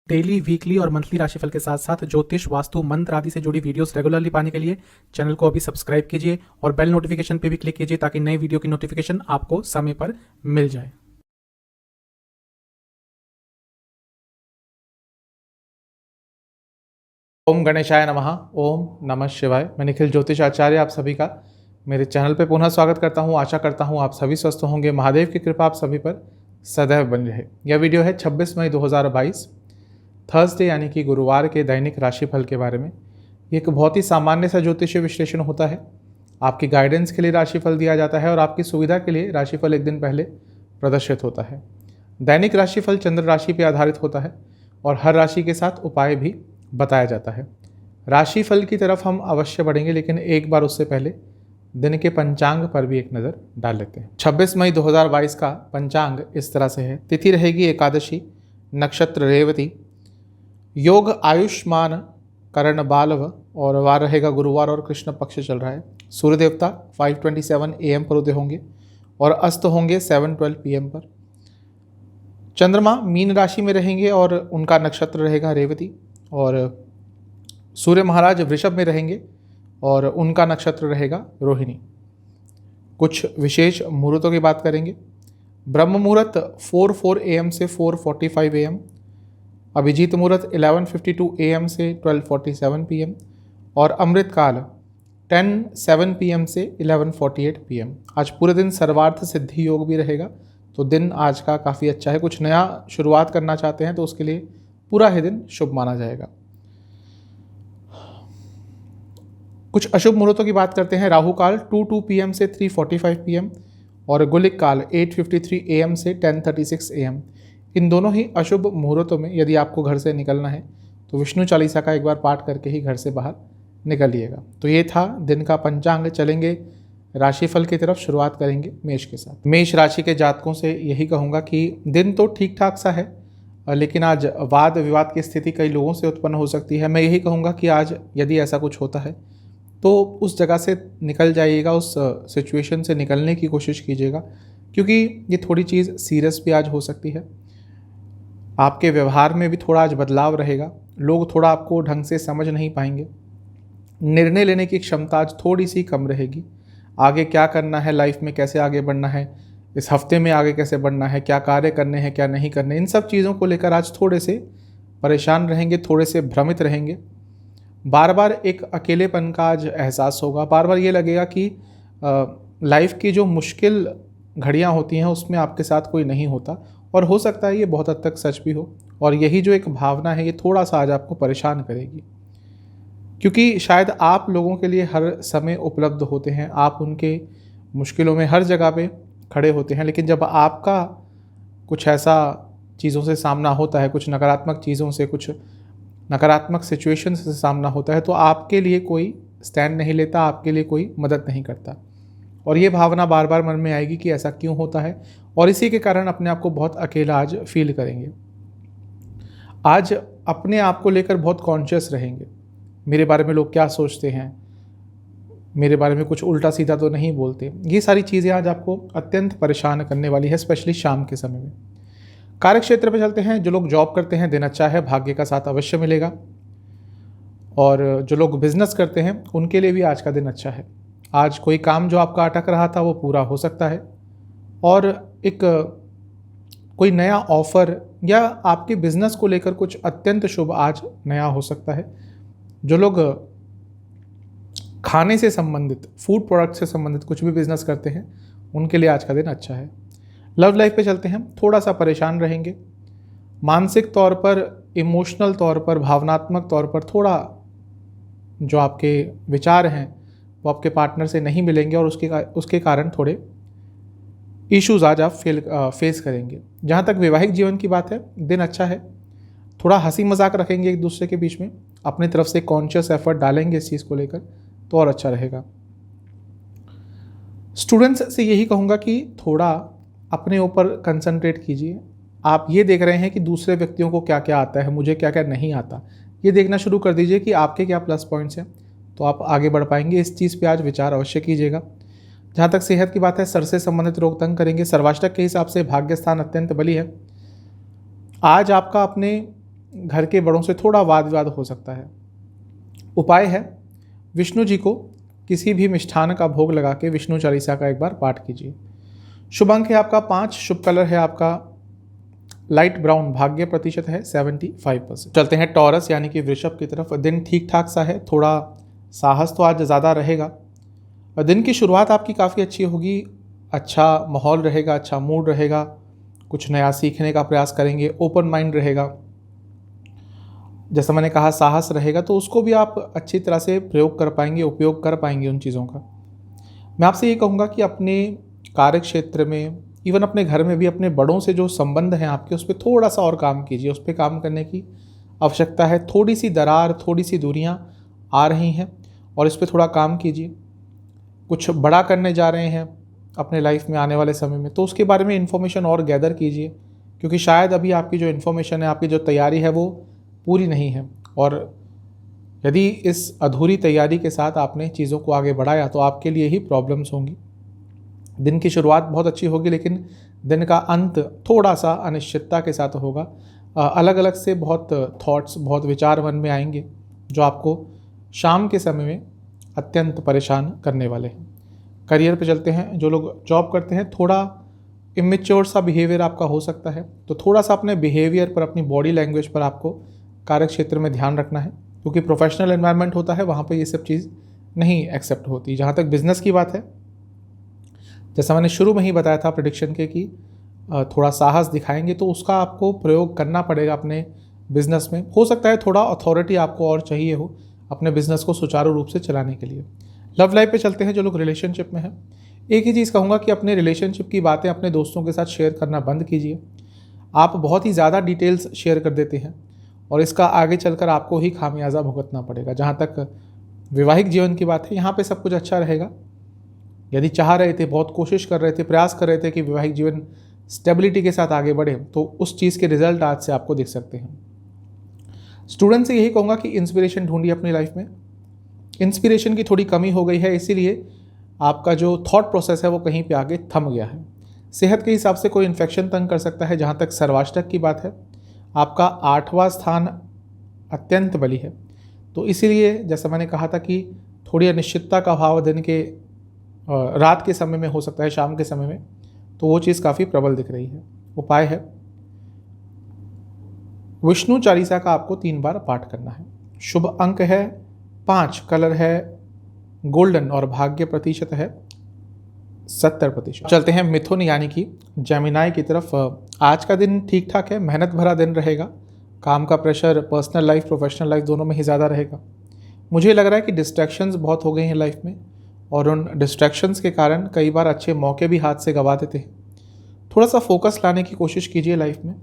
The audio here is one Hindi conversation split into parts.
डेली, वीकली और मंथली राशिफल के साथ साथ ज्योतिष, वास्तु, मंत्र आदि से जुड़ी वीडियोस रेगुलरली पाने के लिए चैनल को अभी सब्सक्राइब कीजिए और बेल नोटिफिकेशन पे भी क्लिक कीजिए ताकि नई वीडियो की नोटिफिकेशन आपको समय पर मिल जाए। ओम गणेशाय नमः। ओम नमः शिवाय। मैं निखिल ज्योतिष आचार्य आप सभी का मेरे चैनल पे पुनः स्वागत करता हूँ। आशा करता हूँ आप सभी स्वस्थ होंगे। महादेव की कृपा आप सभी पर सदैव बनी रहे। यह वीडियो है 26 मई 2022 थर्सडे यानी कि गुरुवार के दैनिक राशिफल के बारे में। ये एक बहुत ही सामान्य सा ज्योतिषीय विश्लेषण होता है। आपकी गाइडेंस के लिए राशिफल दिया जाता है और आपकी सुविधा के लिए राशिफल एक दिन पहले प्रदर्शित होता है। दैनिक राशिफल चंद्र राशि पर आधारित होता है और हर राशि के साथ उपाय भी बताया जाता है। राशिफल की तरफ हम अवश्य बढ़ेंगे, लेकिन एक बार उससे पहले दिन के पंचांग पर भी एक नज़र डाल लेते हैं। 26 मई 2022 का पंचांग इस तरह से है। तिथि रहेगी एकादशी, नक्षत्र रेवती, योग आयुष्मान करण बालव और वार रहेगा गुरुवार और कृष्ण पक्ष चल रहा है। सूर्य देवता 5:27 AM पर उदय होंगे और अस्त होंगे 7:12 PM पर। चंद्रमा मीन राशि में रहेंगे और उनका नक्षत्र रहेगा रेवती और सूर्य महाराज वृषभ में रहेंगे और उनका नक्षत्र रहेगा रोहिणी। कुछ विशेष मुहूर्तों की बात करेंगे। ब्रह्म मुहूर्त 4:04 AM से 4:45 AM, अभिजीत मुहूर्त 11:52 AM से 12:47 PM और अमृत काल 10:07 PM से 11:48 PM। आज पूरे दिन सर्वार्थ सिद्धि योग भी रहेगा, तो दिन आज का काफ़ी अच्छा है। कुछ नया शुरुआत करना चाहते हैं तो उसके लिए पूरा ही दिन शुभ माना जाएगा। कुछ अशुभ मुहूर्तों की बात करते हैं। राहु काल 2:02 PM से 3:45 PM और गुलिक काल 8:53 AM से 10:36 AM। इन दोनों ही अशुभ मुहूर्तों में यदि आपको घर से निकलना है तो विष्णु चालीसा का एक बार पाठ करके ही घर से बाहर निकलिएगा। तो ये था दिन का पंचांग। चलेंगे राशिफल की तरफ, शुरुआत करेंगे मेष के साथ। मेष राशि के जातकों से यही कहूँगा कि दिन तो ठीक ठाक सा है, लेकिन आज वाद विवाद की स्थिति कई लोगों से उत्पन्न हो सकती है। मैं यही कहूँगा कि आज यदि ऐसा कुछ होता है तो उस जगह से निकल जाइएगा, उस सिचुएशन से निकलने की कोशिश कीजिएगा, क्योंकि ये थोड़ी चीज़ सीरियस भी आज हो सकती है। आपके व्यवहार में भी थोड़ा आज बदलाव रहेगा। लोग थोड़ा आपको ढंग से समझ नहीं पाएंगे। निर्णय लेने की क्षमता आज थोड़ी सी कम रहेगी। आगे क्या करना है, लाइफ में कैसे आगे बढ़ना है, इस हफ्ते में आगे कैसे बढ़ना है, क्या कार्य करने हैं क्या नहीं करने, इन सब चीज़ों को लेकर आज थोड़े से परेशान रहेंगे, थोड़े से भ्रमित रहेंगे। बार बार एक अकेलेपन का आज एहसास होगा। बार बार ये लगेगा कि लाइफ की जो मुश्किल घड़ियाँ होती हैं उसमें आपके साथ कोई नहीं होता, और हो सकता है ये बहुत हद तक सच भी हो। और यही जो एक भावना है ये थोड़ा सा आज आपको परेशान करेगी, क्योंकि शायद आप लोगों के लिए हर समय उपलब्ध होते हैं, आप उनके मुश्किलों में हर जगह पे खड़े होते हैं, लेकिन जब आपका कुछ ऐसा चीज़ों से सामना होता है, कुछ नकारात्मक चीज़ों से, कुछ नकारात्मक सिचुएशन से सामना होता है, तो आपके लिए कोई स्टैंड नहीं लेता, आपके लिए कोई मदद नहीं करता। और ये भावना बार बार मन में आएगी कि ऐसा क्यों होता है, और इसी के कारण अपने आप को बहुत अकेला आज फील करेंगे। आज अपने आप को लेकर बहुत कॉन्शियस रहेंगे। मेरे बारे में लोग क्या सोचते हैं, मेरे बारे में कुछ उल्टा सीधा तो नहीं बोलते। ये सारी चीज़ें आज आपको अत्यंत परेशान करने वाली है, स्पेशली शाम के समय में। कार्य क्षेत्र पे चलते हैं। जो लोग जॉब करते हैं दिन अच्छा है, भाग्य का साथ अवश्य मिलेगा। और जो लोग बिजनेस करते हैं उनके लिए भी आज का दिन अच्छा है। आज कोई काम जो आपका अटक रहा था वो पूरा हो सकता है, और एक कोई नया ऑफर या आपके बिजनेस को लेकर कुछ अत्यंत शुभ आज नया हो सकता है। जो लोग खाने से संबंधित, फूड प्रोडक्ट से संबंधित कुछ भी बिजनेस करते हैं उनके लिए आज का दिन अच्छा है। लव लाइफ पे चलते हैं। थोड़ा सा परेशान रहेंगे मानसिक तौर पर, इमोशनल तौर पर, भावनात्मक तौर पर। थोड़ा जो आपके विचार हैं वो आपके पार्टनर से नहीं मिलेंगे और उसके कारण थोड़े इश्यूज आज आप फेस करेंगे। जहाँ तक वैवाहिक जीवन की बात है, दिन अच्छा है। थोड़ा हंसी मजाक रखेंगे एक दूसरे के बीच में, अपनी तरफ से कॉन्शियस एफर्ट डालेंगे इस चीज़ को लेकर, तो और अच्छा रहेगा। स्टूडेंट्स से यही कहूँगा कि थोड़ा अपने ऊपर कंसंट्रेट कीजिए। आप ये देख रहे हैं कि दूसरे व्यक्तियों को क्या क्या आता है, मुझे क्या क्या नहीं आता, ये देखना शुरू कर दीजिए कि आपके क्या प्लस पॉइंट्स हैं, तो आप आगे बढ़ पाएंगे। इस चीज़ पे आज विचार अवश्य कीजिएगा। जहाँ तक सेहत की बात है, सर से संबंधित रोग तंग करेंगे। सर्वाष्टक के हिसाब से भाग्य स्थान अत्यंत बली है। आज आपका अपने घर के बड़ों से थोड़ा वाद विवाद हो सकता है। उपाय है, विष्णु जी को किसी भी मिष्ठान का भोग लगा के विष्णु चालीसा का एक बार पाठ कीजिए। शुभ अंक है आपका 5, शुभ कलर है आपका लाइट ब्राउन, भाग्य प्रतिशत है 75%। चलते हैं टॉरस यानी कि वृषभ की तरफ। दिन ठीक ठाक सा है, थोड़ा साहस तो आज ज़्यादा रहेगा। दिन की शुरुआत आपकी काफ़ी अच्छी होगी, अच्छा माहौल रहेगा, अच्छा मूड रहेगा, कुछ नया सीखने का प्रयास करेंगे, ओपन माइंड रहेगा। जैसा मैंने कहा साहस रहेगा, तो उसको भी आप अच्छी तरह से प्रयोग कर पाएंगे, उपयोग कर पाएंगे उन चीज़ों का। मैं आपसे ये कहूँगा कि अपने कार्य क्षेत्र में, इवन अपने घर में भी, अपने बड़ों से जो संबंध हैं आपके, उस पर थोड़ा सा और काम कीजिए। उस पर काम करने की आवश्यकता है। थोड़ी सी दरार, थोड़ी सी दूरियां आ रही हैं और इस पर थोड़ा काम कीजिए। कुछ बड़ा करने जा रहे हैं अपने लाइफ में आने वाले समय में, तो उसके बारे में इन्फॉर्मेशन और गैदर कीजिए, क्योंकि शायद अभी आपकी जो इन्फॉर्मेशन है, आपकी जो तैयारी है, वो पूरी नहीं है। और यदि इस अधूरी तैयारी के साथ आपने चीज़ों को आगे बढ़ाया तो आपके लिए ही प्रॉब्लम्स होंगी। दिन की शुरुआत बहुत अच्छी होगी, लेकिन दिन का अंत थोड़ा सा अनिश्चितता के साथ होगा। अलग अलग से बहुत थॉट्स, बहुत विचार मन में आएंगे जो आपको शाम के समय में अत्यंत परेशान करने वाले हैं। करियर पे चलते हैं। जो लोग जॉब करते हैं, थोड़ा इमेच्योर सा बिहेवियर आपका हो सकता है, तो थोड़ा सा अपने बिहेवियर पर, अपनी बॉडी लैंग्वेज पर आपको कार्य क्षेत्र में ध्यान रखना है, क्योंकि प्रोफेशनल एनवायरनमेंट होता है, वहाँ पे ये सब चीज़ नहीं एक्सेप्ट होती। जहाँ तक बिजनेस की बात है, जैसा मैंने शुरू में ही बताया था प्रेडिक्शन के कि थोड़ा साहस दिखाएंगे तो उसका आपको प्रयोग करना पड़ेगा अपने बिजनेस में। हो सकता है थोड़ा अथॉरिटी आपको और चाहिए हो अपने बिजनेस को सुचारू रूप से चलाने के लिए। लव लाइफ पे चलते हैं। जो लोग रिलेशनशिप में हैं, एक ही चीज़ कहूँगा कि अपने रिलेशनशिप की बातें अपने दोस्तों के साथ शेयर करना बंद कीजिए। आप बहुत ही ज़्यादा डिटेल्स शेयर कर देते हैं और इसका आगे चलकर आपको ही खामियाजा भुगतना पड़ेगा। जहाँ तक वैवाहिक जीवन की बात है, यहाँ पे सब कुछ अच्छा रहेगा। यदि चाह रहे थे, बहुत कोशिश कर रहे थे, प्रयास कर रहे थे कि वैवाहिक जीवन स्टेबिलिटी के साथ आगे बढ़े, तो उस चीज़ के रिजल्ट आज से आपको दिख सकते हैं। स्टूडेंट से यही कहूँगा कि इंस्पिरेशन ढूंढिए अपनी लाइफ में। इंस्पिरेशन की थोड़ी कमी हो गई है, इसीलिए आपका जो थॉट प्रोसेस है वो कहीं पे आगे थम गया है। सेहत के हिसाब से कोई इन्फेक्शन तंग कर सकता है। जहाँ तक सर्वाष्टक की बात है, आपका 8वां स्थान अत्यंत बली है, तो इसीलिए जैसा मैंने कहा था कि थोड़ी अनिश्चितता का भाव दिन के रात के समय में हो सकता है, शाम के समय में, तो वो चीज़ काफ़ी प्रबल दिख रही है। उपाय है, विष्णु चालीसा का आपको 3 बार पाठ करना है। शुभ अंक है 5, कलर है गोल्डन और भाग्य प्रतिशत है 70%। चलते हैं मिथुन यानी कि जेमिनाई की तरफ। आज का दिन ठीक ठाक है, मेहनत भरा दिन रहेगा। काम का pressure personal life, professional life दोनों में ही ज़्यादा रहेगा। मुझे लग रहा है कि डिस्ट्रैक्शंस बहुत हो गई हैं लाइफ में, और उन डिस्ट्रैक्शंस के कारण कई बार अच्छे मौके भी हाथ से गंवा देते हैं। थोड़ा सा फोकस लाने की कोशिश कीजिए लाइफ में।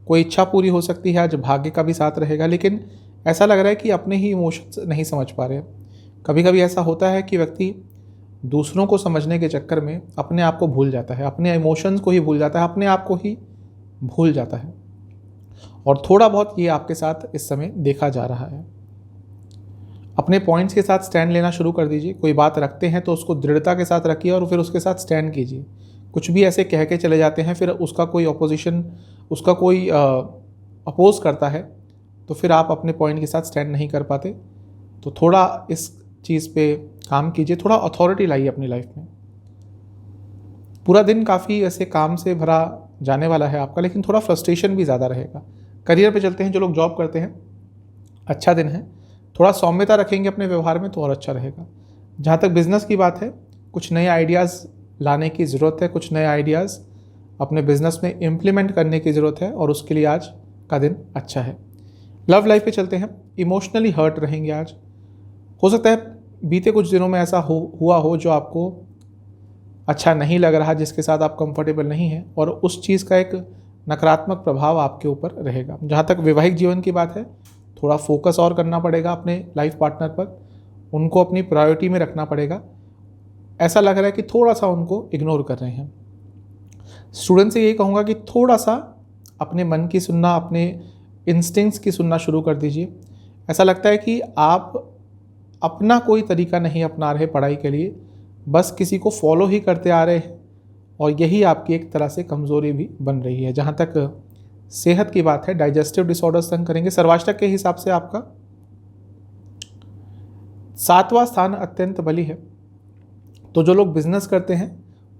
कोई इच्छा पूरी हो सकती है, आज भाग्य का भी साथ रहेगा, लेकिन ऐसा लग रहा है कि अपने ही इमोशंस नहीं समझ पा रहे। कभी कभी ऐसा होता है कि व्यक्ति दूसरों को समझने के चक्कर में अपने आप को भूल जाता है, अपने इमोशंस को ही भूल जाता है, अपने आप को ही भूल जाता है, और थोड़ा बहुत ये आपके साथ इस समय देखा जा रहा है। अपने पॉइंट्स के साथ स्टैंड लेना शुरू कर दीजिए। कोई बात रखते हैं तो उसको दृढ़ता के साथ रखिए और फिर उसके साथ स्टैंड कीजिए। कुछ भी ऐसे कह के चले जाते हैं, फिर उसका कोई ऑपोजिशन, उसका कोई अपोज करता है, तो फिर आप अपने पॉइंट के साथ स्टैंड नहीं कर पाते। तो थोड़ा इस चीज़ पे काम कीजिए, थोड़ा अथॉरिटी लाइए अपनी लाइफ में। पूरा दिन काफ़ी ऐसे काम से भरा जाने वाला है आपका, लेकिन थोड़ा फ्रस्ट्रेशन भी ज़्यादा रहेगा। करियर पे चलते हैं। जो लोग जॉब करते हैं, अच्छा दिन है। थोड़ा सौम्यता रखेंगे अपने व्यवहार में तो और अच्छा रहेगा। जहाँ तक बिज़नेस की बात है, कुछ नए आइडियाज़ लाने की ज़रूरत है, कुछ नए आइडियाज़ अपने बिज़नेस में इम्प्लीमेंट करने की ज़रूरत है, और उसके लिए आज का दिन अच्छा है। लव लाइफ पे चलते हैं। इमोशनली हर्ट रहेंगे आज। हो सकता है बीते कुछ दिनों में ऐसा हुआ हो जो आपको अच्छा नहीं लग रहा, जिसके साथ आप कंफर्टेबल नहीं हैं, और उस चीज़ का एक नकारात्मक प्रभाव आपके ऊपर रहेगा। जहाँ तक वैवाहिक जीवन की बात है, थोड़ा फोकस और करना पड़ेगा अपने लाइफ पार्टनर पर, उनको अपनी प्रायोरिटी में रखना पड़ेगा। ऐसा लग रहा है कि थोड़ा सा उनको इग्नोर कर रहे हैं। स्टूडेंट से यही कहूँगा कि थोड़ा सा अपने मन की सुनना, अपने इंस्टिंक्ट्स की सुनना शुरू कर दीजिए। ऐसा लगता है कि आप अपना कोई तरीका नहीं अपना रहे पढ़ाई के लिए, बस किसी को फॉलो ही करते आ रहे हैं, और यही आपकी एक तरह से कमज़ोरी भी बन रही है। जहाँ तक सेहत की बात है, डाइजेस्टिव डिसऑर्डर्स तंग करेंगे। सर्वाष्टक के हिसाब से आपका 7वां स्थान अत्यंत बली है, तो जो लोग बिजनेस करते हैं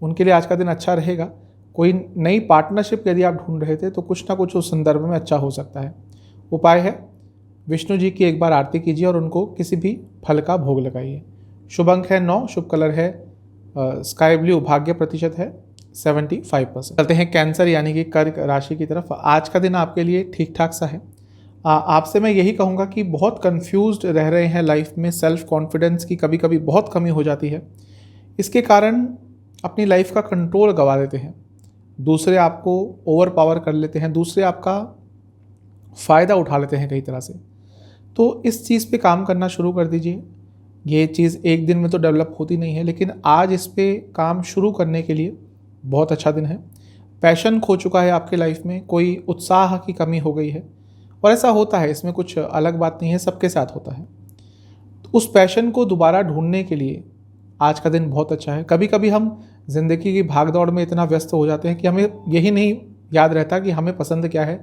उनके लिए आज का दिन अच्छा रहेगा। कोई नई पार्टनरशिप यदि आप ढूंढ रहे थे तो कुछ ना कुछ उस संदर्भ में अच्छा हो सकता है। उपाय है, विष्णु जी की एक बार आरती कीजिए और उनको किसी भी फल का भोग लगाइए। शुभ अंक है 9, शुभ कलर है स्काई ब्लू, भाग्य प्रतिशत है 75%। चलते हैं कैंसर यानी कि कर्क राशि की तरफ। आज का दिन आपके लिए ठीक ठाक सा है। आपसे मैं यही कहूँगा कि बहुत कंफ्यूज्ड रह रहे हैं लाइफ में, सेल्फ कॉन्फिडेंस की कभी कभी बहुत कमी हो जाती है। इसके कारण अपनी लाइफ का कंट्रोल गंवा देते हैं, दूसरे आपको ओवर पावर कर लेते हैं, दूसरे आपका फ़ायदा उठा लेते हैं कई तरह से। तो इस चीज़ पे काम करना शुरू कर दीजिए। ये चीज़ एक दिन में तो डेवलप होती नहीं है, लेकिन आज इस पे काम शुरू करने के लिए बहुत अच्छा दिन है। पैशन खो चुका है आपके लाइफ में, कोई उत्साह की कमी हो गई है, और ऐसा होता है, इसमें कुछ अलग बात नहीं है, सबके साथ होता है। तो उस पैशन को दोबारा ढूंढने के लिए आज का दिन बहुत अच्छा है। कभी कभी हम ज़िंदगी की भागदौड़ में इतना व्यस्त हो जाते हैं कि हमें यही नहीं याद रहता कि हमें पसंद क्या है,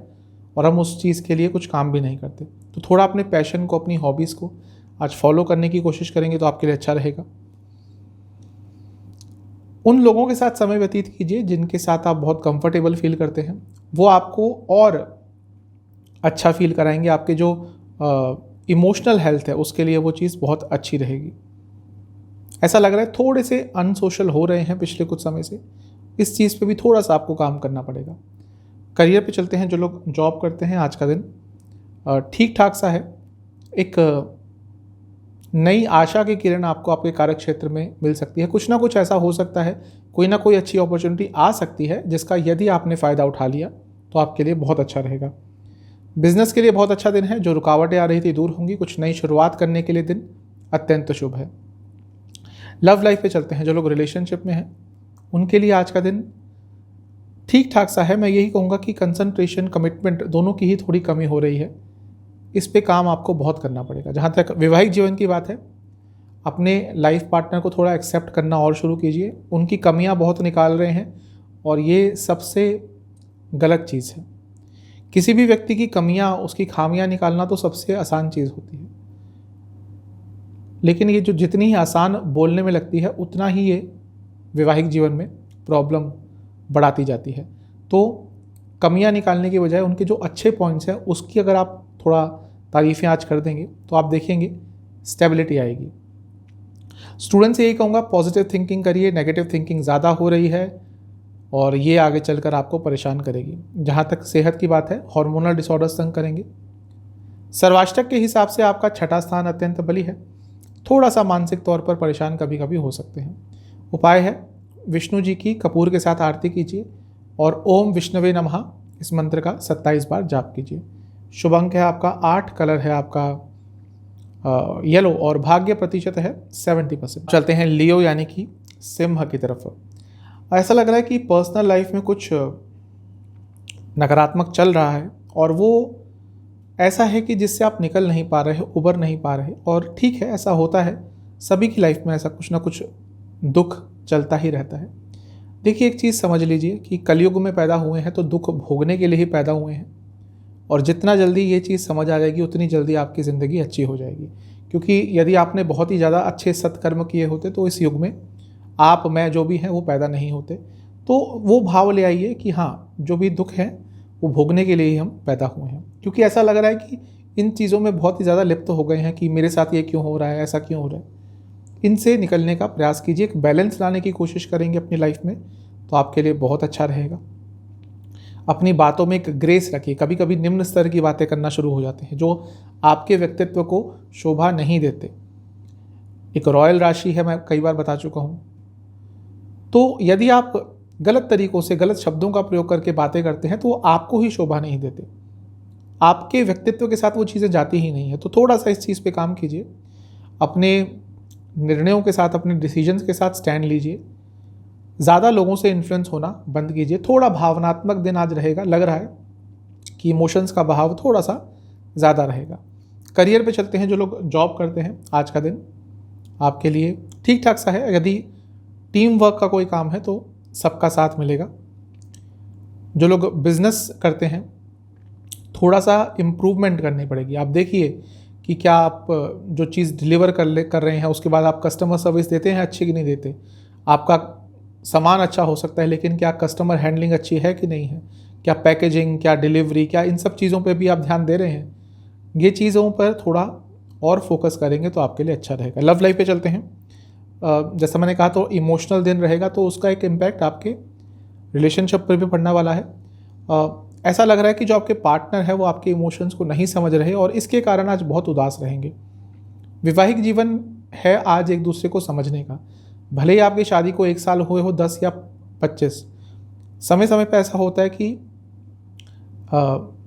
और हम उस चीज़ के लिए कुछ काम भी नहीं करते। तो थोड़ा अपने पैशन को, अपनी हॉबीज़ को आज फॉलो करने की कोशिश करेंगे तो आपके लिए अच्छा रहेगा। उन लोगों के साथ समय व्यतीत कीजिए जिनके साथ आप बहुत कंफर्टेबल फील करते हैं, वो आपको और अच्छा फील कराएंगे। आपके जो इमोशनल हेल्थ है उसके लिए वो चीज़ बहुत अच्छी रहेगी। ऐसा लग रहा है थोड़े से अनसोशल हो रहे हैं पिछले कुछ समय से, इस चीज़ पे भी थोड़ा सा आपको काम करना पड़ेगा। करियर पे चलते हैं। जो लोग जॉब करते हैं आज का दिन ठीक ठाक सा है। एक नई आशा की किरण आपको आपके कार्य क्षेत्र में मिल सकती है। कुछ ना कुछ ऐसा हो सकता है, कोई ना कोई अच्छी अपॉर्चुनिटी आ सकती है जिसका यदि आपने फ़ायदा उठा लिया तो आपके लिए बहुत अच्छा रहेगा। बिजनेस के लिए बहुत अच्छा दिन है। जो रुकावटें आ रही थी दूर होंगी। कुछ नई शुरुआत करने के लिए दिन अत्यंत शुभ है। लव लाइफ पे चलते हैं। जो लोग रिलेशनशिप में हैं उनके लिए आज का दिन ठीक ठाक सा है। मैं यही कहूँगा कि कंसंट्रेशन, कमिटमेंट दोनों की ही थोड़ी कमी हो रही है। इस पे काम आपको बहुत करना पड़ेगा। जहाँ तक वैवाहिक जीवन की बात है, अपने लाइफ पार्टनर को थोड़ा एक्सेप्ट करना और शुरू कीजिए। उनकी कमियां बहुत निकाल रहे हैं और ये सबसे गलत चीज़ है। किसी भी व्यक्ति की कमियां, उसकी खामियां निकालना तो सबसे आसान चीज़ होती है, लेकिन ये जो जितनी ही आसान बोलने में लगती है उतना ही ये वैवाहिक जीवन में प्रॉब्लम बढ़ाती जाती है। तो कमियां निकालने की बजाय उनके जो अच्छे पॉइंट्स हैं उसकी अगर आप थोड़ा तारीफ़ें आज कर देंगे तो आप देखेंगे स्टेबिलिटी आएगी। स्टूडेंट से यही कहूँगा, पॉजिटिव थिंकिंग करिए। नेगेटिव थिंकिंग ज़्यादा हो रही है और ये आगे चलकर आपको परेशान करेगी। जहाँ तक सेहत की बात है, हार्मोनल डिसऑर्डर्स तंग करेंगे। सर्वाष्टक के हिसाब से आपका 6ठा स्थान अत्यंत बली है। थोड़ा सा मानसिक तौर पर परेशान कभी कभी हो सकते हैं। उपाय है, विष्णु जी की कपूर के साथ आरती कीजिए और ओम विष्णवे नमः इस मंत्र का 27 बार जाप कीजिए। शुभ अंक है आपका 8, कलर है आपका येलो और भाग्य प्रतिशत है 70%। चलते हैं लियो यानी कि सिंह की तरफ। ऐसा लग रहा है कि पर्सनल लाइफ में कुछ नकारात्मक चल रहा है और वो ऐसा है कि जिससे आप निकल नहीं पा रहे, उबर नहीं पा रहे। और ठीक है, ऐसा होता है, सभी की लाइफ में ऐसा कुछ ना कुछ दुख चलता ही रहता है। देखिए, एक चीज़ समझ लीजिए कि कलयुग में पैदा हुए हैं तो दुख भोगने के लिए ही पैदा हुए हैं, और जितना जल्दी ये चीज़ समझ आ जाएगी उतनी जल्दी आपकी ज़िंदगी अच्छी हो जाएगी। क्योंकि यदि आपने बहुत ही ज़्यादा अच्छे सत्कर्म किए होते तो इस युग में आप, मैं, जो भी हैं वो पैदा नहीं होते। तो वो भाव ले आइए कि हाँ, जो भी दुख है वो भोगने के लिए ही हम पैदा हुए हैं। क्योंकि ऐसा लग रहा है कि इन चीज़ों में बहुत ही ज़्यादा लिप्त हो गए हैं कि मेरे साथ ये क्यों हो रहा है, ऐसा क्यों हो रहा है। इनसे निकलने का प्रयास कीजिए, एक बैलेंस लाने की कोशिश करेंगे अपनी लाइफ में तो आपके लिए बहुत अच्छा रहेगा। अपनी बातों में एक ग्रेस रखिए। कभी कभी निम्न स्तर की बातें करना शुरू हो जाते हैं जो आपके व्यक्तित्व को शोभा नहीं देते। एक रॉयल राशि है, मैं कई बार बता चुका हूँ। तो यदि आप गलत तरीकों से, गलत शब्दों का प्रयोग करके बातें करते हैं तो वो आपको ही शोभा नहीं देते, आपके व्यक्तित्व के साथ वो चीज़ें जाती ही नहीं है। तो थोड़ा सा इस चीज़ पे काम कीजिए। अपने निर्णयों के साथ, अपने डिसीजंस के साथ स्टैंड लीजिए। ज़्यादा लोगों से इन्फ्लुएंस होना बंद कीजिए। थोड़ा भावनात्मक दिन आज रहेगा, लग रहा है कि इमोशंस का बहाव थोड़ा सा ज़्यादा रहेगा। करियर पे चलते हैं। जो लोग जॉब करते हैं आज का दिन आपके लिए ठीक ठाक सा है। यदि टीम वर्क का कोई काम है तो सबका साथ मिलेगा। जो लोग बिजनेस करते हैं थोड़ा सा इम्प्रूवमेंट करनी पड़ेगी। आप देखिए कि क्या आप जो चीज़ डिलीवर कर रहे हैं उसके बाद आप कस्टमर सर्विस देते हैं अच्छी कि नहीं देते। आपका सामान अच्छा हो सकता है लेकिन क्या कस्टमर हैंडलिंग अच्छी है कि नहीं है, क्या पैकेजिंग, क्या डिलीवरी, क्या इन सब चीज़ों पे भी आप ध्यान दे रहे हैं। ये चीज़ों पर थोड़ा और फोकस करेंगे तो आपके लिए अच्छा रहेगा। लव लाइफ पे चलते हैं। जैसा मैंने कहा तो इमोशनल दिन रहेगा तो उसका एक इम्पैक्ट आपके रिलेशनशिप पर भी पड़ने वाला है। ऐसा लग रहा है कि जो आपके पार्टनर है वो आपके इमोशंस को नहीं समझ रहे और इसके कारण आज बहुत उदास रहेंगे। वैवाहिक जीवन है आज एक दूसरे को समझने का। भले ही आपकी शादी को 1 साल हुए हो, 10 या 25, समय समय पर ऐसा होता है कि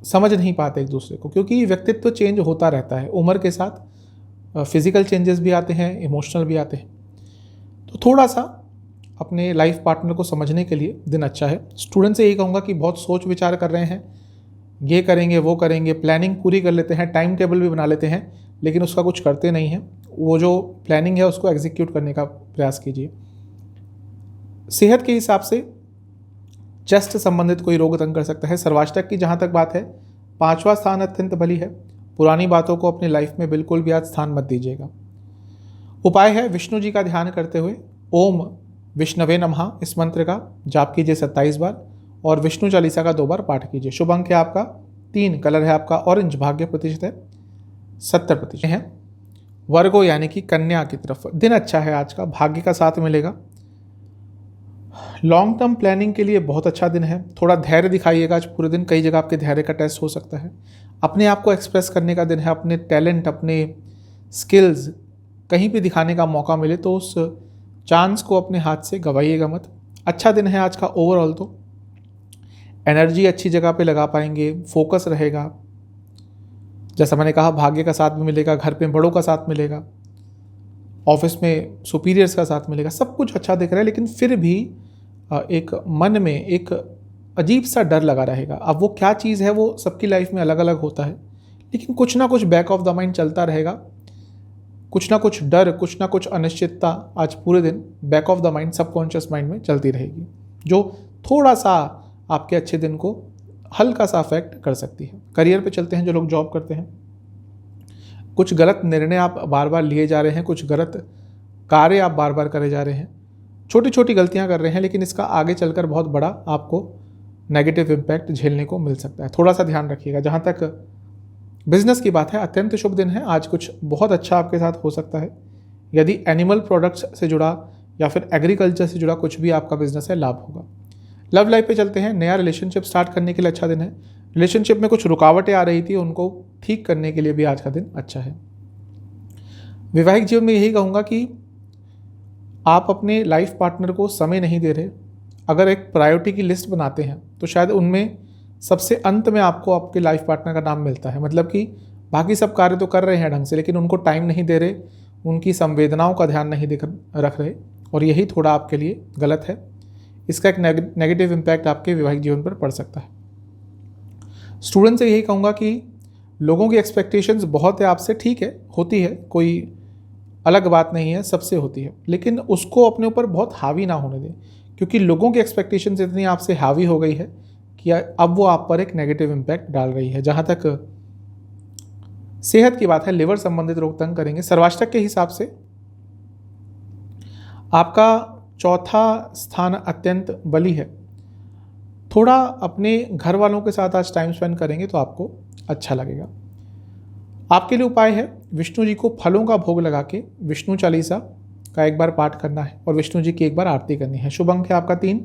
समझ नहीं पाते एक दूसरे को, क्योंकि व्यक्तित्व चेंज होता रहता है उम्र के साथ। फिजिकल चेंजेस भी आते हैं, इमोशनल भी आते हैं। तो थोड़ा सा अपने लाइफ पार्टनर को समझने के लिए दिन अच्छा है। स्टूडेंट से यही कहूँगा कि बहुत सोच विचार कर रहे हैं, ये करेंगे वो करेंगे, प्लानिंग पूरी कर लेते हैं, टाइम टेबल भी बना लेते हैं, लेकिन उसका कुछ करते नहीं हैं। वो जो प्लानिंग है उसको एग्जीक्यूट करने का प्रयास कीजिए। सेहत के हिसाब से चेस्ट संबंधित कोई रोग तंग कर सकता है। सर्वाष्टक की जहाँ तक बात है, 5वां स्थान अत्यंत बली है। पुरानी बातों को अपनी लाइफ में बिल्कुल भी आज स्थान मत दीजिएगा। उपाय है विष्णु जी का ध्यान करते हुए ओम विष्णवे नमः इस मंत्र का जाप कीजिए 27 बार और विष्णु चालीसा का 2 बार पाठ कीजिए। शुभ अंक है आपका 3, कलर है आपका ऑरेंज, भाग्य प्रतिशत है 70% है वर्गो यानी कि कन्या की तरफ। दिन अच्छा है आज का, भाग्य का साथ मिलेगा। लॉन्ग टर्म प्लानिंग के लिए बहुत अच्छा दिन है। थोड़ा धैर्य दिखाइएगा आज पूरे दिन, कई जगह आपके धैर्य का टेस्ट हो सकता है। अपने आप को एक्सप्रेस करने का दिन है, अपने टैलेंट, अपने स्किल्स कहीं भी दिखाने का मौका मिले तो उस चांस को अपने हाथ से गवाइएगा मत। अच्छा दिन है आज का ओवरऑल। तो एनर्जी अच्छी जगह पे लगा पाएंगे, फोकस रहेगा। जैसा मैंने कहा भाग्य का साथ भी मिलेगा, घर पे बड़ों का साथ मिलेगा, ऑफिस में सुपीरियर्स का साथ मिलेगा, सब कुछ अच्छा दिख रहा है। लेकिन फिर भी एक मन में एक अजीब सा डर लगा रहेगा। अब वो क्या चीज़ है वो सबकी लाइफ में अलग अलग होता है, लेकिन कुछ ना कुछ बैक ऑफ द माइंड चलता रहेगा। कुछ ना कुछ डर, कुछ ना कुछ अनिश्चितता आज पूरे दिन back of the mind, subconscious mind में चलती रहेगी, जो थोड़ा सा आपके अच्छे दिन को हल्का सा अफेक्ट कर सकती है। करियर पे चलते हैं। जो लोग जॉब करते हैं, कुछ गलत निर्णय आप बार बार लिए जा रहे हैं, कुछ गलत कार्य आप बार बार करे जा रहे हैं, छोटी छोटी गलतियां कर रहे हैं, लेकिन इसका आगे चलकर बहुत बड़ा आपको नेगेटिव इम्पैक्ट झेलने को मिल सकता है। थोड़ा सा ध्यान रखिएगा। जहाँ तक बिजनेस की बात है, अत्यंत शुभ दिन है आज। कुछ बहुत अच्छा आपके साथ हो सकता है। यदि एनिमल प्रोडक्ट्स से जुड़ा या फिर एग्रीकल्चर से जुड़ा कुछ भी आपका बिजनेस है, लाभ होगा। लव लाइफ पे चलते हैं। नया रिलेशनशिप स्टार्ट करने के लिए अच्छा दिन है। रिलेशनशिप में कुछ रुकावटें आ रही थी, उनको ठीक करने के लिए भी आज का दिन अच्छा है। वैवाहिक जीवन में यही कहूँगा कि आप अपने लाइफ पार्टनर को समय नहीं दे रहे। अगर एक प्रायोरिटी की लिस्ट बनाते हैं तो शायद उनमें सबसे अंत में आपको आपके लाइफ पार्टनर का नाम मिलता है। मतलब कि बाकी सब कार्य तो कर रहे हैं ढंग से, लेकिन उनको टाइम नहीं दे रहे, उनकी संवेदनाओं का ध्यान नहीं रख रहे, और यही थोड़ा आपके लिए गलत है। इसका एक नेगेटिव इम्पैक्ट आपके वैवाहिक जीवन पर पड़ सकता है। स्टूडेंट से यही कहूँगा कि लोगों की एक्सपेक्टेशंस बहुत है आपसे, ठीक है, होती है, कोई अलग बात नहीं है, सबसे होती है, लेकिन उसको अपने ऊपर बहुत हावी ना होने दें, क्योंकि लोगों की एक्सपेक्टेशंस इतनी आपसे हावी हो गई है कि अब वो आप पर एक नेगेटिव इम्पैक्ट डाल रही है। जहाँ तक सेहत की बात है, लिवर संबंधित रोग तंग करेंगे। सर्वाष्टक के हिसाब से आपका 4था स्थान अत्यंत बली है। थोड़ा अपने घर वालों के साथ आज टाइम स्पेंड करेंगे तो आपको अच्छा लगेगा। आपके लिए उपाय है विष्णु जी को फलों का भोग लगा के विष्णु चालीसा का 1 बार पाठ करना है और विष्णु जी की 1 बार आरती करनी है। शुभ अंक है आपका 3,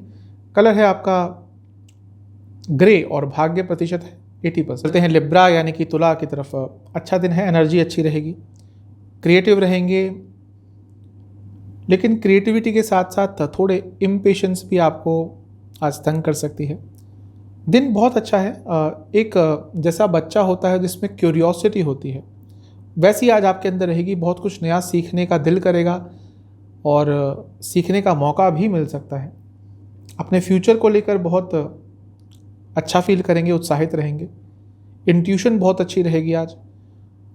कलर है आपका ग्रे और भाग्य प्रतिशत है 80%। चलते हैं लिब्रा यानी कि तुला की तरफ। अच्छा दिन है, एनर्जी अच्छी रहेगी, क्रिएटिव रहेंगे, लेकिन क्रिएटिविटी के साथ साथ थोड़े इम्पेशेंस भी आपको आज तंग कर सकती है। दिन बहुत अच्छा है। एक जैसा बच्चा होता है जिसमें क्यूरियोसिटी होती है, वैसी आज आपके अंदर रहेगी। बहुत कुछ नया सीखने का दिल करेगा और सीखने का मौका भी मिल सकता है। अपने फ्यूचर को लेकर बहुत अच्छा फील करेंगे, उत्साहित रहेंगे। इंट्यूशन बहुत अच्छी रहेगी आज,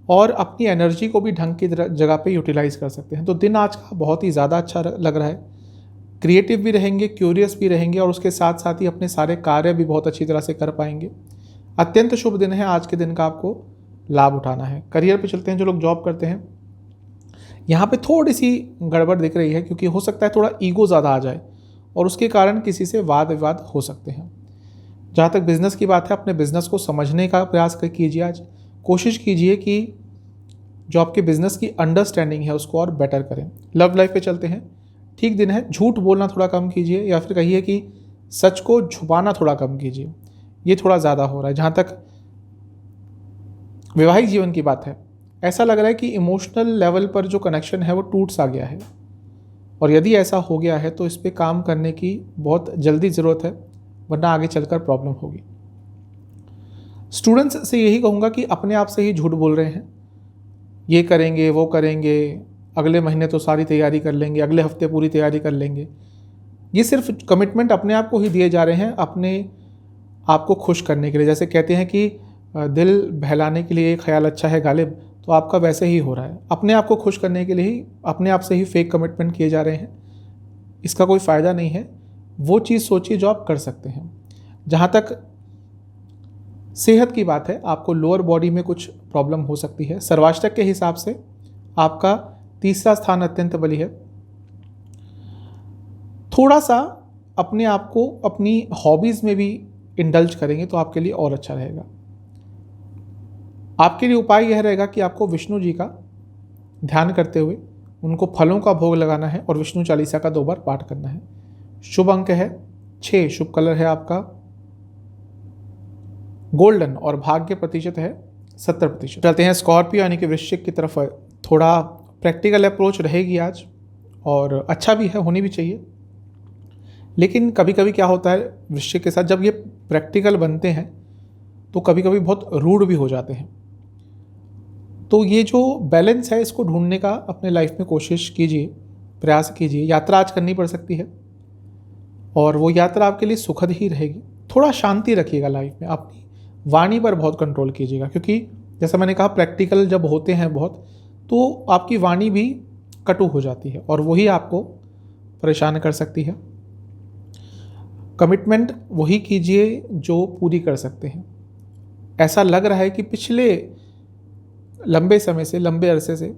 और अपनी एनर्जी को भी ढंग की जगह पे यूटिलाइज कर सकते हैं। तो दिन आज का बहुत ही ज़्यादा अच्छा लग रहा है। क्रिएटिव भी रहेंगे, क्यूरियस भी रहेंगे, और उसके साथ साथ ही अपने सारे कार्य भी बहुत अच्छी तरह से कर पाएंगे। अत्यंत शुभ दिन है, आज के दिन का आपको लाभ उठाना है। करियर पे चलते हैं, जो लोग जॉब करते हैं यहाँ पे थोड़ी सी गड़बड़ दिख रही है, क्योंकि हो सकता है थोड़ा ईगो ज़्यादा आ जाए और उसके कारण किसी से वाद विवाद हो सकते हैं। जहाँ तक बिज़नेस की बात है, अपने बिज़नेस को समझने का प्रयास कीजिए। आज कोशिश कीजिए कि जो आपके बिज़नेस की अंडरस्टैंडिंग है उसको और बेटर करें। लव लाइफ पे चलते हैं, ठीक दिन है। झूठ बोलना थोड़ा कम कीजिए, या फिर कहिए कि सच को छुपाना थोड़ा कम कीजिए, ये थोड़ा ज़्यादा हो रहा है। जहाँ तक वैवाहिक जीवन की बात है, ऐसा लग रहा है कि इमोशनल लेवल पर जो कनेक्शन है वो टूट सा गया है, और यदि ऐसा हो गया है तो इस पर काम करने की बहुत जल्दी ज़रूरत है, वरना आगे चलकर प्रॉब्लम होगी। स्टूडेंट्स से यही कहूँगा कि अपने आप से ही झूठ बोल रहे हैं, ये करेंगे वो करेंगे, अगले महीने तो सारी तैयारी कर लेंगे, अगले हफ्ते पूरी तैयारी कर लेंगे। ये सिर्फ कमिटमेंट अपने आप को ही दिए जा रहे हैं, अपने आप को खुश करने के लिए। जैसे कहते हैं कि दिल बहलाने के लिए ख्याल अच्छा है गालिब, तो आपका वैसे ही हो रहा है। अपने आप को खुश करने के लिए ही अपने आप से ही फेक कमिटमेंट किए जा रहे हैं, इसका कोई फ़ायदा नहीं है। वो चीज़ सोचिए जो आप कर सकते हैं। जहाँ तक सेहत की बात है, आपको लोअर बॉडी में कुछ प्रॉब्लम हो सकती है। सर्वाष्टक के हिसाब से आपका तीसरा स्थान अत्यंत बली है। थोड़ा सा अपने आप को अपनी हॉबीज़ में भी इंडल्ज करेंगे तो आपके लिए और अच्छा रहेगा। आपके लिए उपाय यह रहेगा कि आपको विष्णु जी का ध्यान करते हुए उनको फलों का भोग लगाना है और विष्णु चालीसा का 2 बार पाठ करना है। शुभ अंक है 6, शुभ कलर है आपका गोल्डन और भाग्य प्रतिशत है 70%। चलते हैं स्कॉर्पियो यानी कि वृश्चिक की तरफ। थोड़ा प्रैक्टिकल अप्रोच रहेगी आज, और अच्छा भी है, होनी भी चाहिए। लेकिन कभी कभी क्या होता है वृश्चिक के साथ, जब ये प्रैक्टिकल बनते हैं तो कभी कभी बहुत रूड भी हो जाते हैं। तो ये जो बैलेंस है इसको ढूंढने का अपने लाइफ में कोशिश कीजिए, प्रयास कीजिए। यात्रा आज करनी पड़ सकती है और वो यात्रा आपके लिए सुखद ही रहेगी। थोड़ा शांति रखिएगा लाइफ में, अपनी वाणी पर बहुत कंट्रोल कीजिएगा, क्योंकि जैसा मैंने कहा प्रैक्टिकल जब होते हैं बहुत, तो आपकी वाणी भी कटु हो जाती है और वही आपको परेशान कर सकती है। कमिटमेंट वही कीजिए जो पूरी कर सकते हैं। ऐसा लग रहा है कि पिछले लंबे समय से, लंबे अरसे से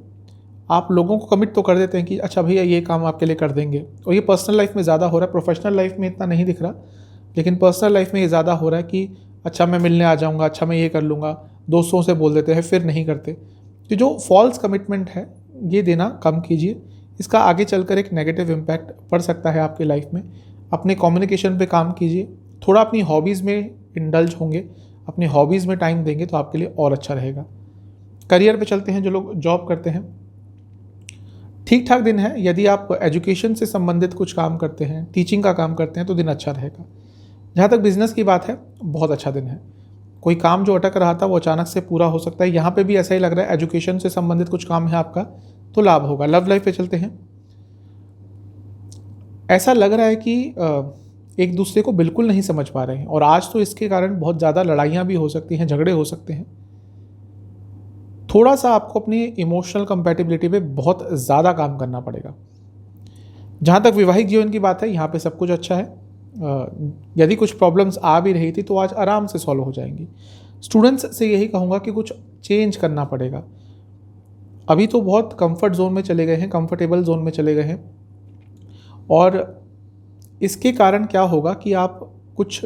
आप लोगों को कमिट तो कर देते हैं कि अच्छा भैया ये काम आपके लिए कर देंगे, और ये पर्सनल लाइफ में ज़्यादा हो रहा है। प्रोफेशनल लाइफ में इतना नहीं दिख रहा, लेकिन पर्सनल लाइफ में ये ज़्यादा हो रहा है कि अच्छा मैं मिलने आ जाऊँगा, अच्छा मैं ये कर लूँगा, दोस्तों से बोल देते हैं फिर नहीं करते। तो जो फॉल्स कमिटमेंट है ये देना कम कीजिए, इसका आगे चलकर एक नेगेटिव इम्पैक्ट पड़ सकता है आपकी लाइफ में। अपने कम्युनिकेशन पे काम कीजिए, थोड़ा अपनी हॉबीज़ में इंडल्ज होंगे, अपनी हॉबीज़ में टाइम देंगे तो आपके लिए और अच्छा रहेगा। करियर पे चलते हैं, जो लोग जॉब करते हैं, ठीक ठाक दिन है। यदि आप एजुकेशन से संबंधित कुछ काम करते हैं, टीचिंग का काम करते हैं तो दिन अच्छा रहेगा। जहाँ तक बिजनेस की बात है, बहुत अच्छा दिन है। कोई काम जो अटक रहा था वो अचानक से पूरा हो सकता है। यहाँ पे भी ऐसा ही लग रहा है, एजुकेशन से संबंधित कुछ काम है आपका तो लाभ होगा। लव लाइफ पे चलते हैं, ऐसा लग रहा है कि एक दूसरे को बिल्कुल नहीं समझ पा रहे हैं, और आज तो इसके कारण बहुत ज़्यादा लड़ाइयाँ भी हो सकती हैं, झगड़े हो सकते हैं। थोड़ा सा आपको अपनी इमोशनल कंपैटिबिलिटी पे बहुत ज़्यादा काम करना पड़ेगा। जहाँ तक वैवाहिक जीवन की बात है, यहाँ पे सब कुछ अच्छा है। यदि कुछ प्रॉब्लम्स आ भी रही थी तो आज आराम से सॉल्व हो जाएंगी। स्टूडेंट्स से यही कहूँगा कि कुछ चेंज करना पड़ेगा। अभी तो बहुत कंफर्ट जोन में चले गए हैं, कंफर्टेबल जोन में चले गए हैं, और इसके कारण क्या होगा कि आप कुछ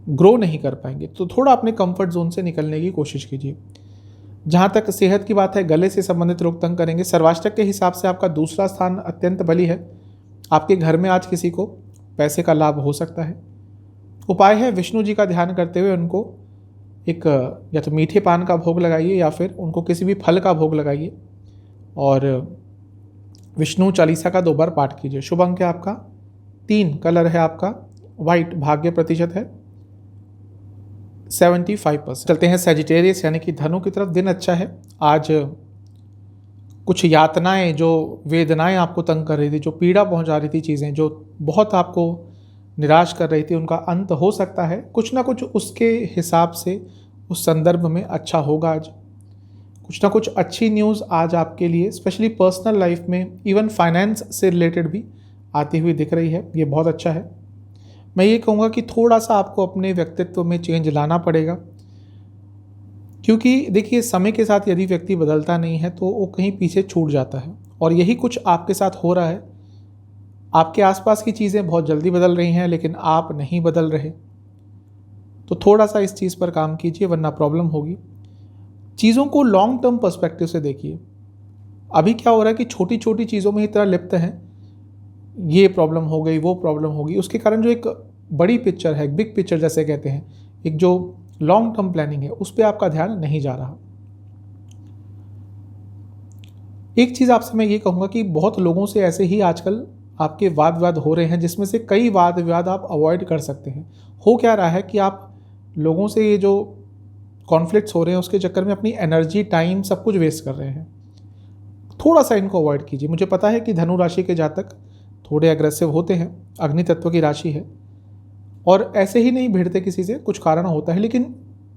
ग्रो नहीं कर पाएंगे। तो थोड़ा अपने कंफर्ट जोन से निकलने की कोशिश कीजिए। जहाँ तक सेहत की बात है, गले से संबंधित रोग तंग करेंगे। सर्वाष्टक के हिसाब से आपका दूसरा स्थान अत्यंत बली है। आपके घर में आज किसी को पैसे का लाभ हो सकता है। उपाय है विष्णु जी का ध्यान करते हुए उनको एक या तो मीठे पान का भोग लगाइए या फिर उनको किसी भी फल का भोग लगाइए, और विष्णु चालीसा का 2 बार पाठ कीजिए। शुभ अंक है आपका 3, कलर है आपका वाइट, भाग्य प्रतिशत है 75%। चलते हैं सेजिटेरियस यानी कि धनु की तरफ। दिन अच्छा है। आज कुछ यातनाएं, जो वेदनाएं आपको तंग कर रही थी, जो पीड़ा पहुंचा रही थी, चीज़ें जो बहुत आपको निराश कर रही थी, उनका अंत हो सकता है। कुछ ना कुछ उसके हिसाब से, उस संदर्भ में अच्छा होगा आज। कुछ ना कुछ अच्छी न्यूज़ आज आपके लिए, स्पेशली पर्सनल लाइफ में, इवन फाइनेंस से रिलेटेड भी आती हुई दिख रही है। ये बहुत अच्छा है। मैं ये कहूँगा कि थोड़ा सा आपको अपने व्यक्तित्व में चेंज लाना पड़ेगा। क्योंकि देखिए समय के साथ यदि व्यक्ति बदलता नहीं है तो वो कहीं पीछे छूट जाता है, और यही कुछ आपके साथ हो रहा है। आपके आसपास की चीज़ें बहुत जल्दी बदल रही हैं लेकिन आप नहीं बदल रहे। तो थोड़ा सा इस चीज़ पर काम कीजिए वरना प्रॉब्लम होगी। चीज़ों को लॉन्ग टर्म पर्सपेक्टिव से देखिए। अभी क्या हो रहा है कि छोटी छोटी चीज़ों में ही इतना लिप्त हैं, ये प्रॉब्लम हो गई वो प्रॉब्लम हो गई, उसके कारण जो एक बड़ी पिक्चर है, बिग पिक्चर जैसे कहते हैं, एक जो लॉन्ग टर्म प्लानिंग है उस पर आपका ध्यान नहीं जा रहा। एक चीज़ आपसे मैं ये कहूँगा कि बहुत लोगों से ऐसे ही आजकल आपके वाद विवाद हो रहे हैं, जिसमें से कई वाद विवाद आप अवॉइड कर सकते हैं। हो क्या रहा है कि आप लोगों से ये जो कॉन्फ्लिक्ट्स हो रहे हैं उसके चक्कर में अपनी एनर्जी, टाइम, सब कुछ वेस्ट कर रहे हैं। थोड़ा सा इनको अवॉइड कीजिए। मुझे पता है कि धनु राशि के जातक थोड़े एग्रेसिव होते हैं, अग्नि तत्व की राशि है, और ऐसे ही नहीं भिड़ते किसी से, कुछ कारण होता है, लेकिन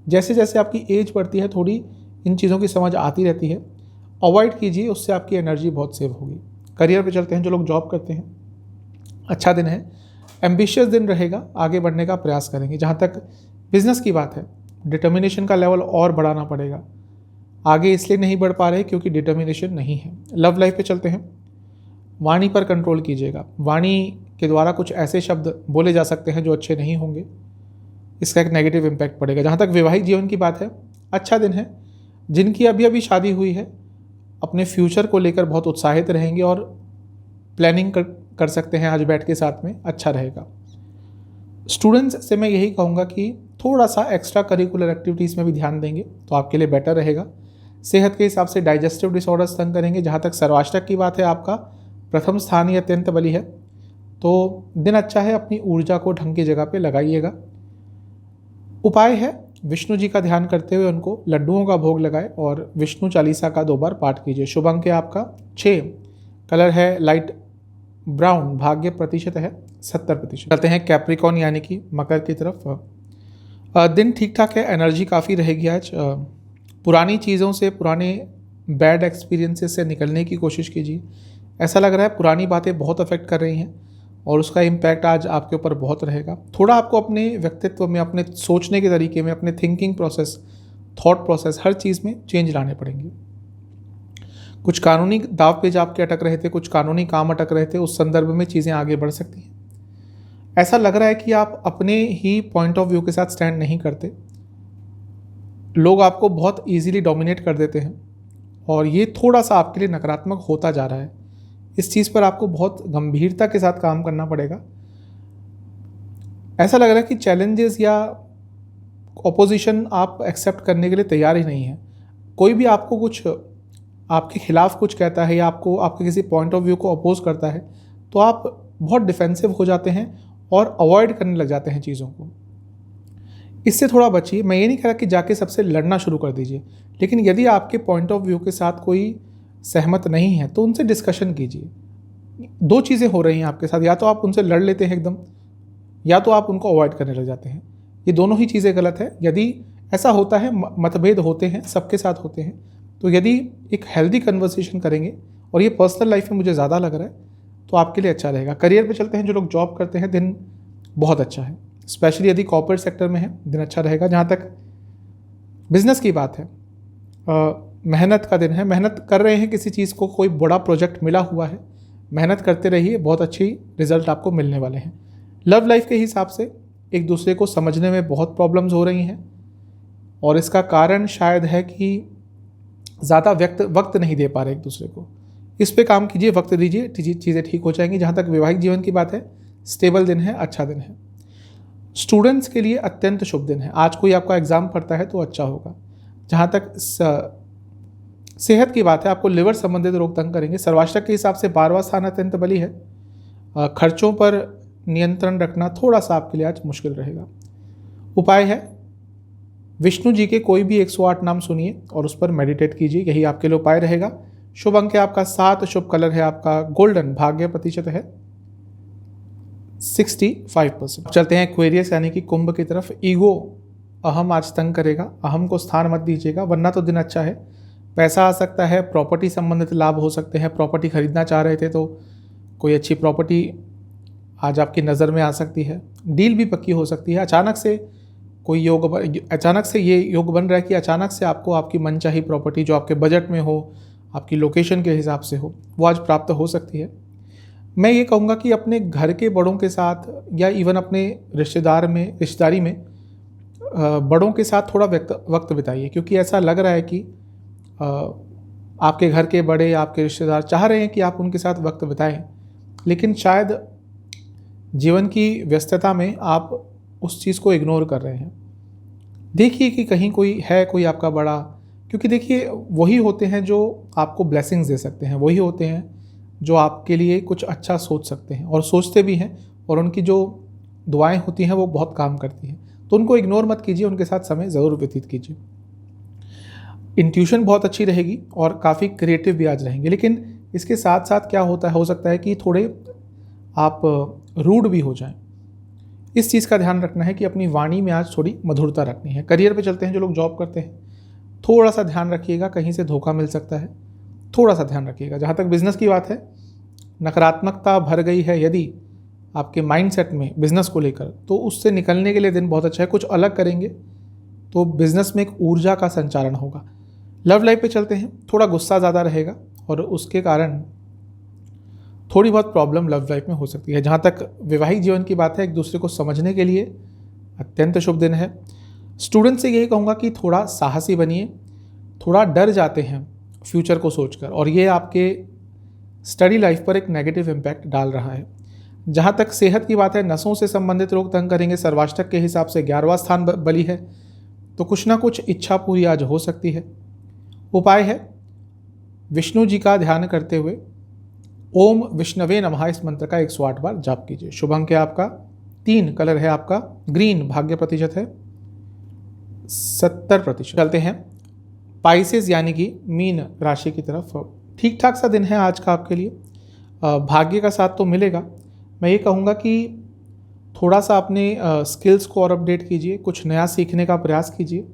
जैसे जैसे आपकी एज बढ़ती है थोड़ी इन चीज़ों की समझ आती रहती है। अवॉइड कीजिए, उससे आपकी एनर्जी बहुत सेव होगी। करियर पे चलते हैं। जो लोग जॉब करते हैं, अच्छा दिन है, एम्बिशियस दिन रहेगा, आगे बढ़ने का प्रयास करेंगे। जहाँ तक बिजनेस की बात है, डिटर्मिनेशन का लेवल और बढ़ाना पड़ेगा। आगे इसलिए नहीं बढ़ पा रहे क्योंकि डिटर्मिनेशन नहीं है। लव लाइफ पे चलते हैं। वाणी पर कंट्रोल कीजिएगा। वाणी के द्वारा कुछ ऐसे शब्द बोले जा सकते हैं जो अच्छे नहीं होंगे, इसका एक नेगेटिव इम्पैक्ट पड़ेगा। जहाँ तक वैवाहिक जीवन की बात है, अच्छा दिन है। जिनकी अभी अभी शादी हुई है अपने फ्यूचर को लेकर बहुत उत्साहित रहेंगे और प्लानिंग कर सकते हैं आज बैठ के साथ में, अच्छा रहेगा। स्टूडेंट्स से मैं यही कहूँगा कि थोड़ा सा एक्स्ट्रा करिकुलर एक्टिविटीज़ में भी ध्यान देंगे तो आपके लिए बेटर रहेगा। सेहत के हिसाब से डाइजेस्टिव डिसऑर्डर्स तंग करेंगे। जहाँ तक सर्वाष्टक की बात है, आपका प्रथम स्थान ही अत्यंत बली है, तो दिन अच्छा है। अपनी ऊर्जा को ढंग की जगह पे लगाइएगा। उपाय है विष्णु जी का ध्यान करते हुए उनको लड्डुओं का भोग लगाए और विष्णु चालीसा का 2 बार पाठ कीजिए। शुभ अंक है आपका 6, कलर है लाइट ब्राउन, भाग्य प्रतिशत है 70%। चलते हैं कैप्रिकॉन यानी कि मकर की तरफ। दिन ठीक ठाक है, एनर्जी काफ़ी रहेगी आज। पुरानी चीज़ों से, पुराने बैड एक्सपीरियंसेस से निकलने की कोशिश कीजिए। ऐसा लग रहा है पुरानी बातें बहुत अफेक्ट कर रही हैं और उसका इम्पैक्ट आज आपके ऊपर बहुत रहेगा। थोड़ा आपको अपने व्यक्तित्व में, अपने सोचने के तरीके में, अपने थिंकिंग प्रोसेस, थॉट प्रोसेस, हर चीज़ में चेंज लाने पड़ेंगे। कुछ कानूनी दाव पेच आपके अटक रहे थे, कुछ कानूनी काम अटक रहे थे, उस संदर्भ में चीज़ें आगे बढ़ सकती हैं। ऐसा लग रहा है कि आप अपने ही पॉइंट ऑफ व्यू के साथ स्टैंड नहीं करते, लोग आपको बहुत ईजीली डोमिनेट कर देते हैं और ये थोड़ा सा आपके लिए नकारात्मक होता जा रहा है। इस चीज़ पर आपको बहुत गंभीरता के साथ काम करना पड़ेगा। ऐसा लग रहा है कि चैलेंजेस या ऑपोजिशन आप एक्सेप्ट करने के लिए तैयार ही नहीं है। कोई भी आपको कुछ, आपके खिलाफ कुछ कहता है या आपको, आपके किसी पॉइंट ऑफ व्यू को अपोज करता है तो आप बहुत डिफेंसिव हो जाते हैं और अवॉइड करने लग जाते हैं चीज़ों को। इससे थोड़ा बचिए। मैं ये नहीं कह रहा कि जाके सबसे लड़ना शुरू कर दीजिए, लेकिन यदि आपके पॉइंट ऑफ व्यू के साथ कोई सहमत नहीं है तो उनसे डिस्कशन कीजिए। 2 चीज़ें हो रही हैं आपके साथ, या तो आप उनसे लड़ लेते हैं एकदम, या तो आप उनको अवॉइड करने लग जाते हैं। ये दोनों ही चीज़ें गलत है। यदि ऐसा होता है, मतभेद होते हैं, सबके साथ होते हैं, तो यदि एक हेल्दी कन्वर्सेशन करेंगे, और ये पर्सनल लाइफ में मुझे ज़्यादा लग रहा है, तो आपके लिए अच्छा रहेगा। करियर पे चलते हैं। जो लोग जॉब करते हैं, दिन बहुत अच्छा है, स्पेशली यदि कॉर्पोरेट सेक्टर में है, दिन अच्छा रहेगा। जहाँ तक बिजनेस की बात है, मेहनत का दिन है। मेहनत कर रहे हैं किसी चीज़ को, कोई बड़ा प्रोजेक्ट मिला हुआ है, मेहनत करते रहिए, बहुत अच्छी रिजल्ट आपको मिलने वाले हैं। लव लाइफ के हिसाब से एक दूसरे को समझने में बहुत प्रॉब्लम्स हो रही हैं और इसका कारण शायद है कि ज़्यादा वक्त नहीं दे पा रहे एक दूसरे को। इस पे काम कीजिए, वक्त दीजिए, चीज़ें ठीक हो जाएंगी। जहाँ तक वैवाहिक जीवन की बात है, स्टेबल दिन है, अच्छा दिन है। स्टूडेंट्स के लिए अत्यंत शुभ दिन है। आज कोई आपका एग्ज़ाम पढ़ता है तो अच्छा होगा। जहाँ तक सेहत की बात है, आपको लिवर संबंधित रोग तंग करेंगे। सर्वाष्टक के हिसाब से 12वां स्थान अत्यंत बली है। खर्चों पर नियंत्रण रखना थोड़ा सा आपके लिए आज मुश्किल रहेगा। उपाय है विष्णु जी के कोई भी 108 नाम सुनिए और उस पर मेडिटेट कीजिए, यही आपके लिए उपाय रहेगा। शुभ अंक है आपका 7, शुभ कलर है आपका गोल्डन, भाग्य प्रतिशत है 65%। चलते हैं एक्वेरियस यानी कि कुंभ की तरफ। ईगो, अहम आज तंग करेगा, अहम को स्थान मत दीजिएगा, वरना तो दिन अच्छा है। पैसा आ सकता है, प्रॉपर्टी संबंधित लाभ हो सकते हैं। प्रॉपर्टी खरीदना चाह रहे थे तो कोई अच्छी प्रॉपर्टी आज आपकी नज़र में आ सकती है। डील भी पक्की हो सकती है। अचानक से कोई अचानक से ये योग बन रहा है कि अचानक से आपको आपकी मनचाही प्रॉपर्टी जो आपके बजट में हो, आपकी लोकेशन के हिसाब से हो, वो आज प्राप्त हो सकती है। मैं ये कहूँगा कि अपने घर के बड़ों के साथ या इवन अपने रिश्तेदारी में बड़ों के साथ थोड़ा वक्त बिताइए, क्योंकि ऐसा लग रहा है कि आपके घर के बड़े, आपके रिश्तेदार चाह रहे हैं कि आप उनके साथ वक्त बिताएं, लेकिन शायद जीवन की व्यस्तता में आप उस चीज़ को इग्नोर कर रहे हैं। देखिए कि कहीं कोई आपका बड़ा, क्योंकि देखिए वही होते हैं जो आपको ब्लेसिंग्स दे सकते हैं, वही होते हैं जो आपके लिए कुछ अच्छा सोच सकते हैं और सोचते भी हैं, और उनकी जो दुआएं होती हैं वो बहुत काम करती हैं। तो उनको इग्नोर मत कीजिए, उनके साथ समय ज़रूर व्यतीत कीजिए। इंट्यूशन बहुत अच्छी रहेगी और काफ़ी क्रिएटिव भी आज रहेंगे, लेकिन इसके साथ साथ क्या हो सकता है कि थोड़े आप रूड भी हो जाएं। इस चीज़ का ध्यान रखना है कि अपनी वाणी में आज थोड़ी मधुरता रखनी है। करियर पे चलते हैं, जो लोग जॉब करते हैं, थोड़ा सा ध्यान रखिएगा, कहीं से धोखा मिल सकता है, थोड़ा सा ध्यान रखिएगा। जहाँ तक बिज़नेस की बात है, नकारात्मकता भर गई है यदि आपके माइंडसेट में बिज़नेस को लेकर, तो उससे निकलने के लिए दिन बहुत अच्छा है। कुछ अलग करेंगे तो बिज़नेस में एक ऊर्जा का संचारण होगा। लव लाइफ पे चलते हैं, थोड़ा गुस्सा ज़्यादा रहेगा और उसके कारण थोड़ी बहुत प्रॉब्लम लव लाइफ में हो सकती है। जहाँ तक वैवाहिक जीवन की बात है, एक दूसरे को समझने के लिए अत्यंत शुभ दिन है। स्टूडेंट से यही कहूँगा कि थोड़ा साहसी बनिए, थोड़ा डर जाते हैं फ्यूचर को सोचकर, और ये आपके स्टडी लाइफ पर एक नेगेटिव इम्पैक्ट डाल रहा है। जहाँ तक सेहत की बात है, नसों से संबंधित रोग तंग करेंगे। सर्वाष्टक के हिसाब से 11वां स्थान बली है, तो कुछ ना कुछ इच्छा पूरी आज हो सकती है। उपाय है विष्णु जी का ध्यान करते हुए ओम विष्णवे नमः इस मंत्र का 108 बार जाप कीजिए। शुभ अंक है आपका 3, कलर है आपका ग्रीन, भाग्य प्रतिशत है 70%। चलते हैं पाइसेस यानी कि मीन राशि की तरफ। ठीक ठाक सा दिन है आज का आपके लिए, भाग्य का साथ तो मिलेगा। मैं ये कहूँगा कि थोड़ा सा अपने स्किल्स को और अपडेट कीजिए, कुछ नया सीखने का प्रयास कीजिए,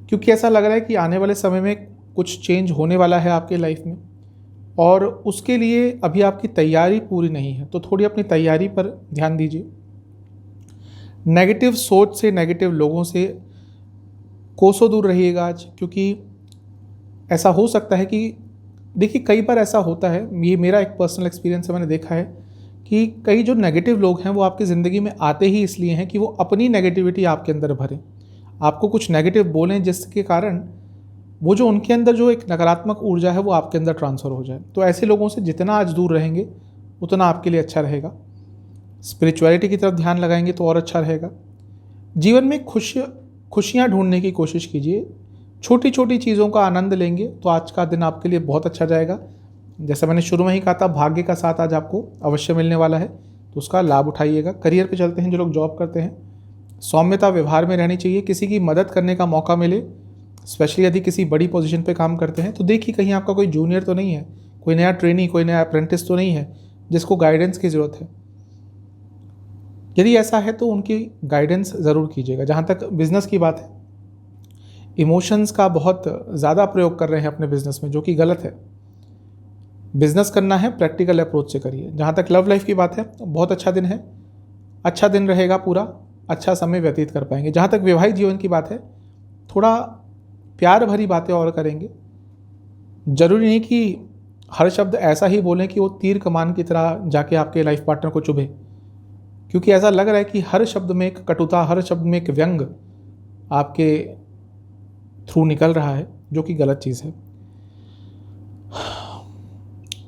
क्योंकि ऐसा लग रहा है कि आने वाले समय में कुछ चेंज होने वाला है आपके लाइफ में, और उसके लिए अभी आपकी तैयारी पूरी नहीं है, तो थोड़ी अपनी तैयारी पर ध्यान दीजिए। नेगेटिव सोच से, नेगेटिव लोगों से कोसों दूर रहिएगा आज, क्योंकि ऐसा हो सकता है कि देखिए कई बार ऐसा होता है, ये मेरा एक पर्सनल एक्सपीरियंस है, मैंने देखा है कि कई जो नेगेटिव लोग हैं वो आपकी ज़िंदगी में आते ही इसलिए हैं कि वो अपनी नेगेटिविटी आपके अंदर भरें, आपको कुछ नेगेटिव बोलें, जिसके कारण वो जो उनके अंदर जो एक नकारात्मक ऊर्जा है वो आपके अंदर ट्रांसफ़र हो जाए। तो ऐसे लोगों से जितना आज दूर रहेंगे उतना आपके लिए अच्छा रहेगा। स्पिरिचुअलिटी की तरफ ध्यान लगाएंगे तो और अच्छा रहेगा। जीवन में खुशियाँ ढूंढने की कोशिश कीजिए, छोटी छोटी चीज़ों का आनंद लेंगे तो आज का दिन आपके लिए बहुत अच्छा जाएगा। जैसा मैंने शुरू में ही कहा था, भाग्य का साथ आज आपको अवश्य मिलने वाला है, तो उसका लाभ उठाइएगा। करियर पे चलते हैं, जो लोग जॉब करते हैं, सौम्यता व्यवहार में रहनी चाहिए। किसी की मदद करने का मौका मिले, स्पेशली यदि किसी बड़ी पोजीशन पे काम करते हैं, तो देखिए कहीं आपका कोई जूनियर तो नहीं है, कोई नया ट्रेनी, कोई नया अप्रेंटिस तो नहीं है जिसको गाइडेंस की ज़रूरत है। यदि ऐसा है तो उनकी गाइडेंस ज़रूर कीजिएगा। जहाँ तक बिज़नेस की बात है, इमोशंस का बहुत ज़्यादा प्रयोग कर रहे हैं अपने बिज़नेस में, जो कि गलत है। बिज़नेस करना है प्रैक्टिकल अप्रोच से करिए। जहाँ तक लव लाइफ की बात है, बहुत अच्छा दिन है, अच्छा दिन रहेगा, पूरा अच्छा समय व्यतीत कर पाएंगे। जहाँ तक वैवाहिक जीवन की बात है, थोड़ा प्यार भरी बातें और करेंगे। ज़रूरी नहीं कि हर शब्द ऐसा ही बोलें कि वो तीर कमान की तरह जाके आपके लाइफ पार्टनर को चुभे, क्योंकि ऐसा लग रहा है कि हर शब्द में एक कटुता, हर शब्द में एक व्यंग आपके थ्रू निकल रहा है, जो कि गलत चीज़ है।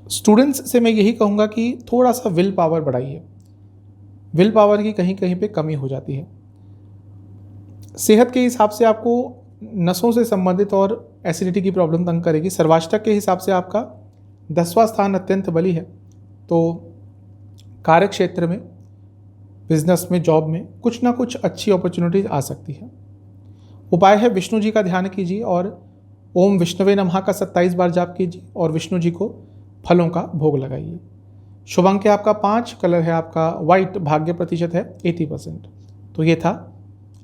स्टूडेंट्स से मैं यही कहूँगा कि थोड़ा सा विल पावर बढ़ाइए। विल पावर की कहीं कहीं पे कमी हो जाती है। सेहत के हिसाब से आपको नसों से संबंधित और एसिडिटी की प्रॉब्लम तंग करेगी। सर्वाष्टक के हिसाब से आपका 10वां स्थान अत्यंत बली है, तो कार्य क्षेत्र में, बिजनेस में, जॉब में कुछ ना कुछ अच्छी अपॉर्चुनिटीज आ सकती है। उपाय है विष्णु जी का ध्यान कीजिए और ओम विष्णवे नमः का 27 बार जाप कीजिए और विष्णु जी को फलों का भोग लगाइए। शुभ अंक है आपका 5, कलर है आपका वाइट, भाग्य प्रतिशत है 80%। तो ये था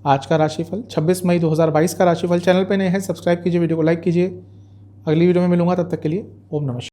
आज का राशिफल, 26 मई 2022 का राशिफल। चैनल पे नए हैं, सब्सक्राइब कीजिए, वीडियो को लाइक कीजिए। अगली वीडियो में मिलूंगा, तब तक के लिए ओम नमः शिवाय।